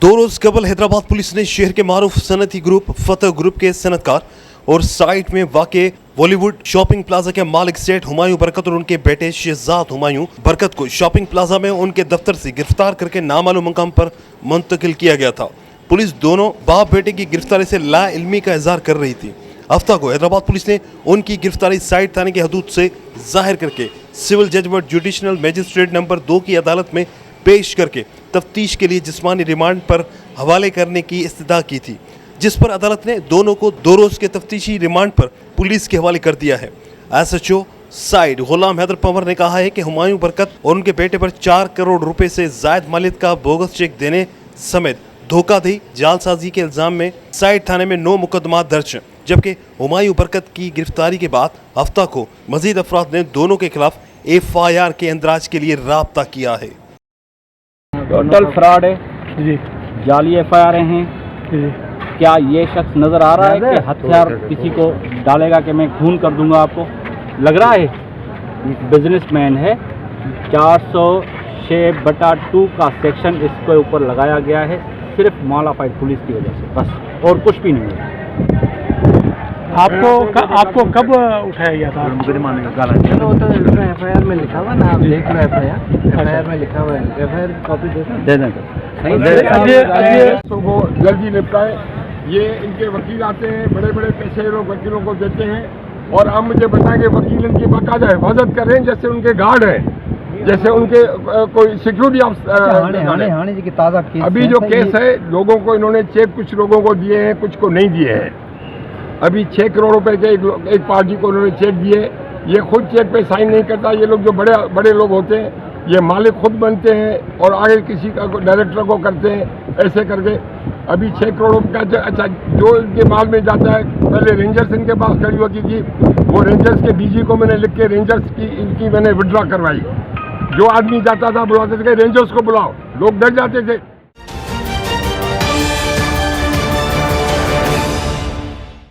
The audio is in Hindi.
दो रोज कबल हैदराबाद पुलिस ने शहर के मारूफ सनती ग्रुप फतेह ग्रुप के सनतकार और साइट में वाक़े बॉलीवुड शॉपिंग प्लाजा के मालिक सेठ हुमायूं बरकत और उनके बेटे शहजाद हुमायूं बरकत को शॉपिंग प्लाजा में उनके दफ्तर से गिरफ्तार करके नामालूम मकाम पर मुंतकिल किया गया था। पुलिस दोनों बाप बेटे की गिरफ्तारी से लाइल्मी का इजहार कर रही थी। हफ्ता को हैदराबाद पुलिस ने उनकी गिरफ्तारी साइट थाने की हदूद से जाहिर करके सिविल जज व जुडिशनल मजिस्ट्रेट नंबर 2 की अदालत में पेश करके तफ्तीश के लिए जिस्मानी रिमांड पर हवाले करने की इस्तदा की थी, जिस पर अदालत ने दोनों को 2 रोज के तफ्तीशी रिमांड पर पुलिस के हवाले कर दिया है। SHO साइड गुलाम हैदर पंवर ने कहा है कि हुमायूं बरकत और उनके बेटे पर 4 करोड़ रुपए से जायद मालियत का बोगस चेक देने समेत धोखाधड़ी जालसाजी के इल्जाम में साइड थाने में 9 मुकदमा दर्ज हैं, जबकि हुमायूं बरकत की गिरफ्तारी के बाद हफ्ता को मजीद अफराद ने दोनों के खिलाफ FIR के इंदराज के लिए राब्ता किया है। टोटल फ्रॉड है जी जाली FIR हैं। जी क्या ये शख्स नजर आ रहा है कि हथियार किसी को डालेगा कि मैं खून कर दूंगा? आपको लग रहा है बिजनेसमैन है। 406/2 का सेक्शन इसके ऊपर लगाया गया है सिर्फ मालाफाइड पुलिस की वजह से, बस और कुछ भी नहीं है। आपको कब उठाया गया था? वो तो FIR में लिखा हुआ ना, आप देख लो। FIR में लिखा हुआ है। FIR कॉपी दे दें तो वो जल्दी निपटाए। ये इनके वकील आते हैं, बड़े बड़े पैसे लोग वकीलों को देते हैं और अब मुझे बताएं कि वकील इनकी बाकायदा हिफाजत कर रहे हैं, जैसे उनके गार्ड हैं, जैसे उनके कोई सिक्योरिटी ऑफिसर। अभी जो केस है, लोगों को इन्होंने चेक कुछ लोगों को दिए हैं, कुछ को नहीं दिए हैं। अभी 6 करोड़ रुपए के एक पार्टी को उन्होंने चेक दिए। ये खुद चेक पे साइन नहीं करता। ये लोग जो बड़े लोग होते हैं, ये मालिक खुद बनते हैं और आगे किसी का डायरेक्टर को करते हैं, ऐसे करके। अभी 6 करोड़ का अच्छा जो इनके माल में जाता है, पहले रेंजर्स इनके पास खड़ी होती थी, वो रेंजर्स के DG को मैंने लिख के रेंजर्स की इनकी मैंने विड्रॉ करवाई। जो आदमी जाता था बुलाते थे रेंजर्स को बुलाओ, लोग डर जाते थे।